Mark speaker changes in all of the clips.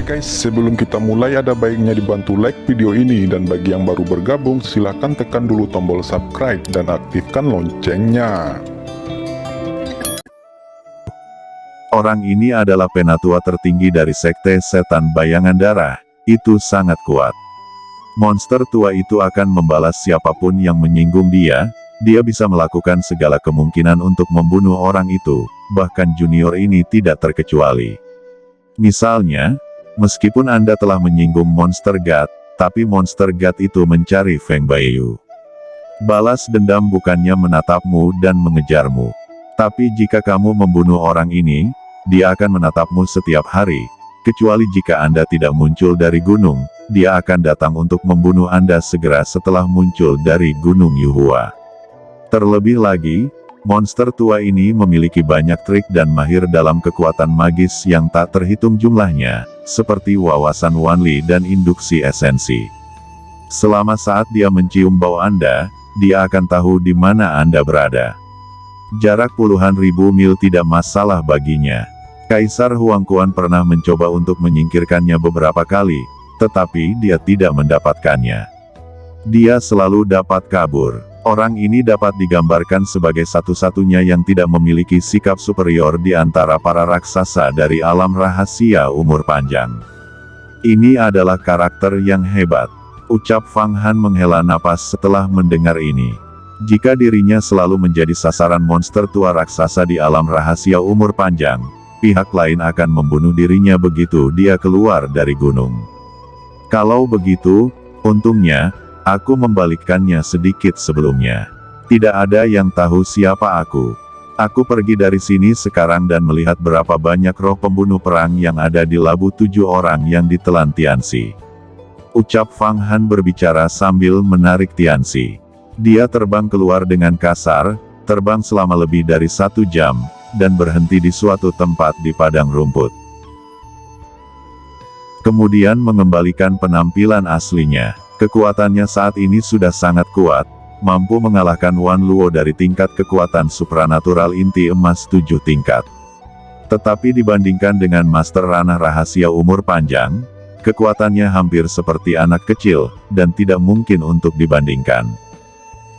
Speaker 1: guys, sebelum kita mulai ada baiknya dibantu like video ini, dan bagi yang baru bergabung silahkan tekan dulu tombol subscribe dan aktifkan loncengnya.
Speaker 2: Orang ini adalah penatua tertinggi dari sekte setan bayangan darah, itu sangat kuat. Monster tua itu akan membalas siapapun yang menyinggung dia bisa melakukan segala kemungkinan untuk membunuh orang itu, bahkan junior ini tidak terkecuali. Misalnya, meskipun Anda telah menyinggung Monster God, tapi Monster God itu mencari Feng Baiyu. Balas dendam bukannya menatapmu dan mengejarmu. Tapi jika kamu membunuh orang ini, dia akan menatapmu setiap hari, kecuali jika Anda tidak muncul dari gunung, dia akan datang untuk membunuh Anda segera setelah muncul dari Gunung Yuhua. Terlebih lagi, monster tua ini memiliki banyak trik dan mahir dalam kekuatan magis yang tak terhitung jumlahnya, seperti wawasan Wanli dan induksi esensi. Selama saat dia mencium bau Anda, dia akan tahu di mana Anda berada. Jarak puluhan ribu mil tidak masalah baginya. Kaisar Huangquan pernah mencoba untuk menyingkirkannya beberapa kali, tetapi dia tidak mendapatkannya. Dia selalu dapat kabur. Orang ini dapat digambarkan sebagai satu-satunya yang tidak memiliki sikap superior di antara para raksasa dari alam rahasia umur panjang. Ini adalah karakter yang hebat, ucap Fang Han menghela napas setelah mendengar ini. Jika dirinya selalu menjadi sasaran monster tua raksasa di alam rahasia umur panjang, pihak lain akan membunuh dirinya begitu dia keluar dari gunung. Kalau begitu, untungnya, aku membalikkannya sedikit sebelumnya. Tidak ada yang tahu siapa aku. Aku pergi dari sini sekarang dan melihat berapa banyak roh pembunuh perang yang ada di labu 7 orang yang ditelan Tianxi. Ucap Fang Han berbicara sambil menarik Tianxi. Dia terbang keluar dengan kasar, terbang selama lebih dari 1 jam, dan berhenti di suatu tempat di padang rumput. Kemudian mengembalikan penampilan aslinya. Kekuatannya saat ini sudah sangat kuat, mampu mengalahkan Wan Luo dari tingkat kekuatan supranatural inti emas 7 tingkat. Tetapi dibandingkan dengan Master Ranah Rahasia umur panjang, kekuatannya hampir seperti anak kecil, dan tidak mungkin untuk dibandingkan.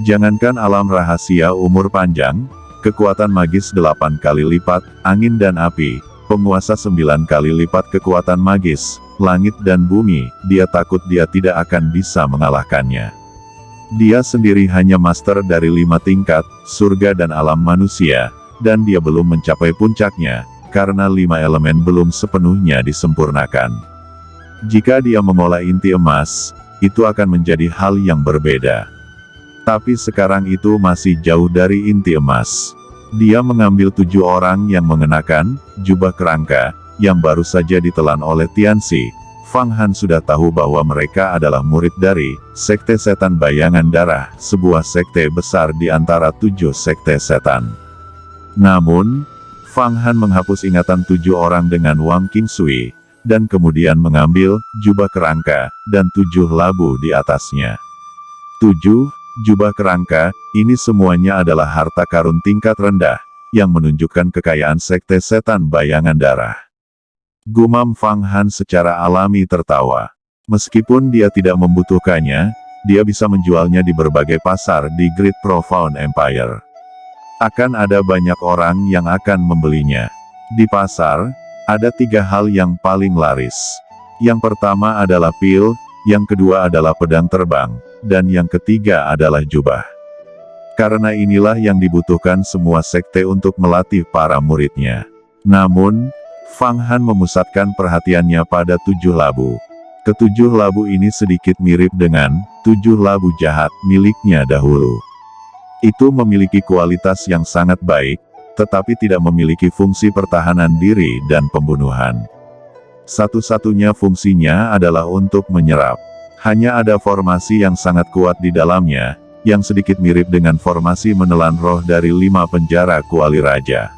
Speaker 2: Jangankan alam rahasia umur panjang, kekuatan magis 8 kali lipat, angin dan api, penguasa 9 kali lipat kekuatan magis, langit dan bumi, dia takut dia tidak akan bisa mengalahkannya. Dia sendiri hanya master dari 5 tingkat, surga dan alam manusia, dan dia belum mencapai puncaknya, karena 5 elemen belum sepenuhnya disempurnakan. Jika dia mengolah inti emas, itu akan menjadi hal yang berbeda. Tapi sekarang itu masih jauh dari inti emas. Dia mengambil 7 orang yang mengenakan jubah kerangka, yang baru saja ditelan oleh Tianxi. Fang Han sudah tahu bahwa mereka adalah murid dari Sekte Setan Bayangan Darah, sebuah sekte besar di antara 7 sekte setan. Namun, Fang Han menghapus ingatan 7 orang dengan Wang Qingsui, dan kemudian mengambil jubah kerangka, dan 7 labu di atasnya. 7 jubah kerangka, ini semuanya adalah harta karun tingkat rendah, yang menunjukkan kekayaan Sekte Setan Bayangan Darah. Gumam Fang Han secara alami tertawa. Meskipun dia tidak membutuhkannya, dia bisa menjualnya di berbagai pasar di Great Profound Empire. Akan ada banyak orang yang akan membelinya. Di pasar, ada 3 hal yang paling laris. Yang pertama adalah pil, yang kedua adalah pedang terbang, dan yang ketiga adalah jubah. Karena inilah yang dibutuhkan semua sekte untuk melatih para muridnya. Namun, Fang Han memusatkan perhatiannya pada 7 labu. Ketujuh labu ini sedikit mirip dengan 7 labu jahat miliknya dahulu. Itu memiliki kualitas yang sangat baik, tetapi tidak memiliki fungsi pertahanan diri dan pembunuhan. Satu-satunya fungsinya adalah untuk menyerap. Hanya ada formasi yang sangat kuat di dalamnya, yang sedikit mirip dengan formasi menelan roh dari 5 penjara kuali raja.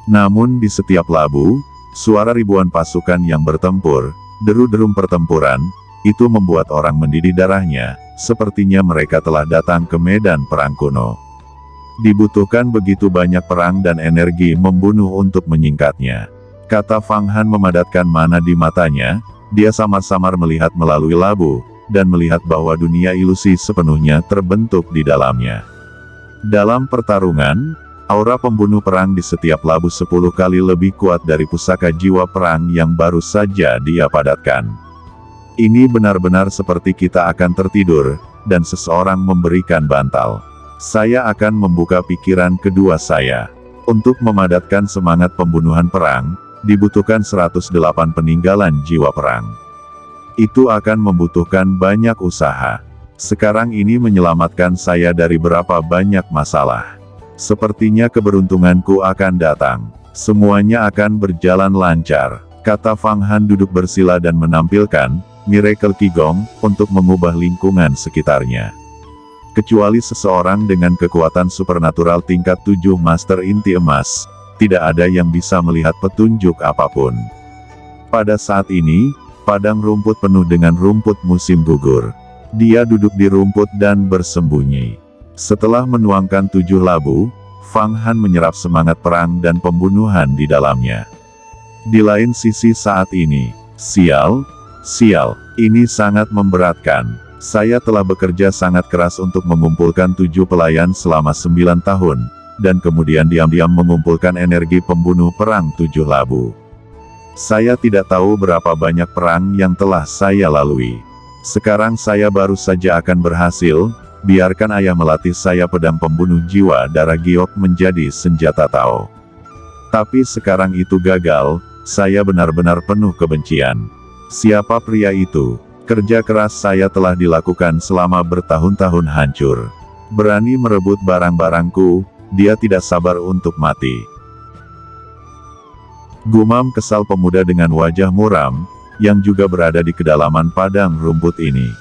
Speaker 2: Namun di setiap labu, suara ribuan pasukan yang bertempur, deru-derum pertempuran, itu membuat orang mendidih darahnya, sepertinya mereka telah datang ke medan perang kuno. Dibutuhkan begitu banyak perang dan energi membunuh untuk menyingkatnya. Kata Fang Han memadatkan mana di matanya, Dia samar-samar melihat melalui labu, dan melihat bahwa dunia ilusi sepenuhnya terbentuk di dalamnya. Dalam pertarungan, aura pembunuh perang di setiap labu 10 kali lebih kuat dari pusaka jiwa perang yang baru saja dia padatkan. Ini benar-benar seperti kita akan tertidur, dan seseorang memberikan bantal. Saya akan membuka pikiran kedua saya. Untuk memadatkan semangat pembunuhan perang, dibutuhkan 108 peninggalan jiwa perang. Itu akan membutuhkan banyak usaha. Sekarang ini menyelamatkan saya dari berapa banyak masalah. Sepertinya keberuntunganku akan datang. Semuanya akan berjalan lancar, kata Fang Han duduk bersila dan menampilkan Miracle Qigong untuk mengubah lingkungan sekitarnya. Kecuali seseorang dengan kekuatan supernatural tingkat 7 Master Inti Emas, tidak ada yang bisa melihat petunjuk apapun. Pada saat ini, padang rumput penuh dengan rumput musim gugur. Dia duduk di rumput dan bersembunyi. Setelah menuangkan 7 labu, Fang Han menyerap semangat perang dan pembunuhan di dalamnya. Di lain sisi saat ini, sial, ini sangat memberatkan. Saya telah bekerja sangat keras untuk mengumpulkan 7 pelayan selama 9 tahun, dan kemudian diam-diam mengumpulkan energi pembunuh perang 7 labu. Saya tidak tahu berapa banyak perang yang telah saya lalui. Sekarang saya baru saja akan berhasil, biarkan ayah melatih saya pedang pembunuh jiwa darah giok menjadi senjata Tao. Tapi sekarang itu gagal, saya benar-benar penuh kebencian. Siapa pria itu? Kerja keras saya telah dilakukan selama bertahun-tahun hancur. Berani merebut barang-barangku, dia tidak sabar untuk mati. Gumam kesal pemuda dengan wajah muram, yang juga berada di kedalaman padang rumput ini.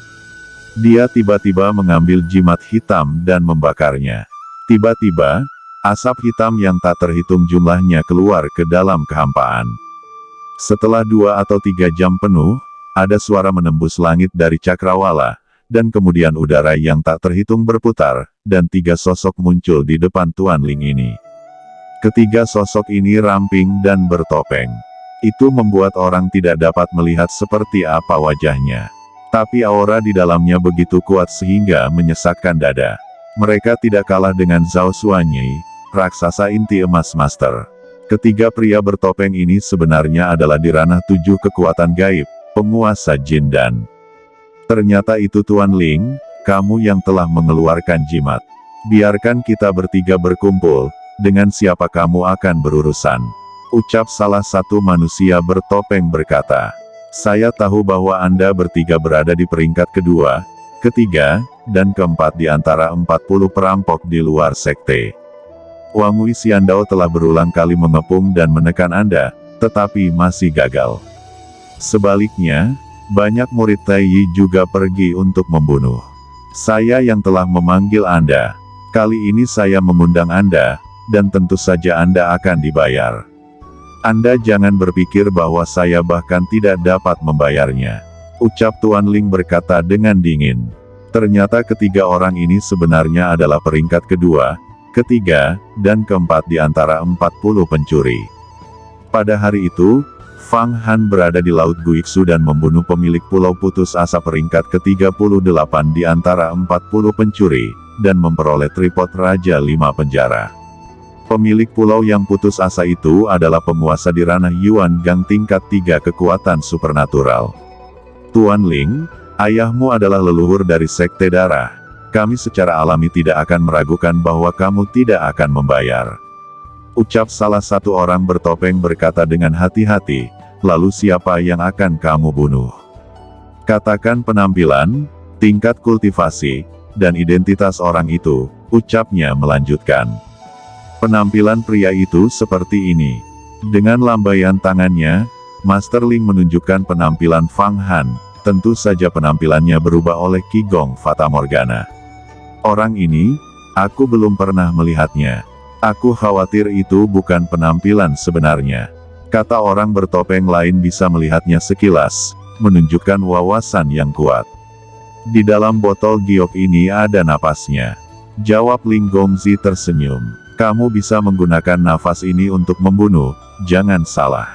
Speaker 2: Dia tiba-tiba mengambil jimat hitam dan membakarnya. Tiba-tiba, asap hitam yang tak terhitung jumlahnya keluar ke dalam kehampaan. Setelah 2 atau 3 jam penuh, ada suara menembus langit dari cakrawala, dan kemudian udara yang tak terhitung berputar, dan 3 sosok muncul di depan Tuan Ling ini. Ketiga sosok ini ramping dan bertopeng. Itu membuat orang tidak dapat melihat seperti apa wajahnya. Tapi aura di dalamnya begitu kuat sehingga menyesakkan dada. Mereka tidak kalah dengan Zhao Xuanyi, raksasa inti emas master. Ketiga pria bertopeng ini sebenarnya adalah di ranah 7 kekuatan gaib, penguasa jin dan. Ternyata itu Tuan Ling, kamu yang telah mengeluarkan jimat. Biarkan kita bertiga berkumpul, dengan siapa kamu akan berurusan. Ucap salah satu manusia bertopeng berkata. Saya tahu bahwa Anda bertiga berada di peringkat kedua, ketiga, dan keempat di antara 40 perampok di luar sekte. Wang Wei Xiandao telah berulang kali mengepung dan menekan Anda, tetapi masih gagal. Sebaliknya, banyak murid Tai Yi juga pergi untuk membunuh. Saya yang telah memanggil Anda. Kali ini saya mengundang Anda, dan tentu saja Anda akan dibayar. Anda jangan berpikir bahwa saya bahkan tidak dapat membayarnya. Ucap Tuan Ling berkata dengan dingin. Ternyata ketiga orang ini sebenarnya adalah peringkat kedua, ketiga, dan keempat di antara 40 pencuri. Pada hari itu, Fang Han berada di Laut Guiksu dan membunuh pemilik Pulau Putus Asa peringkat ke-38 di antara 40 pencuri, dan memperoleh tripod Raja 5 penjara. Pemilik pulau yang putus asa itu adalah penguasa di ranah Yuan Gang tingkat 3 kekuatan supernatural. Tuan Ling, ayahmu adalah leluhur dari Sekte Darah. Kami secara alami tidak akan meragukan bahwa kamu tidak akan membayar. Ucap salah satu orang bertopeng berkata dengan hati-hati, lalu siapa yang akan kamu bunuh? Katakan penampilan, tingkat kultivasi, dan identitas orang itu, ucapnya melanjutkan. Penampilan pria itu seperti ini. Dengan lambaian tangannya, Master Ling menunjukkan penampilan Fang Han, tentu saja penampilannya berubah oleh Qigong Fata Morgana. Orang ini, aku belum pernah melihatnya. Aku khawatir itu bukan penampilan sebenarnya. Kata orang bertopeng lain bisa melihatnya sekilas, menunjukkan wawasan yang kuat. Di dalam botol giok ini ada napasnya. Jawab Ling Gongzi tersenyum. Kamu bisa menggunakan nafas ini untuk membunuh, jangan salah.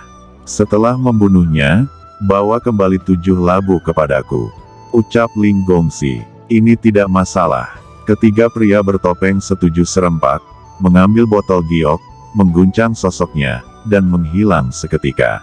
Speaker 2: Setelah membunuhnya, Bawa kembali 7 labu kepadaku. Ucap Ling Gongxi. Ini tidak masalah. Ketiga pria bertopeng setuju serempak, mengambil botol giok, mengguncang sosoknya, dan menghilang seketika.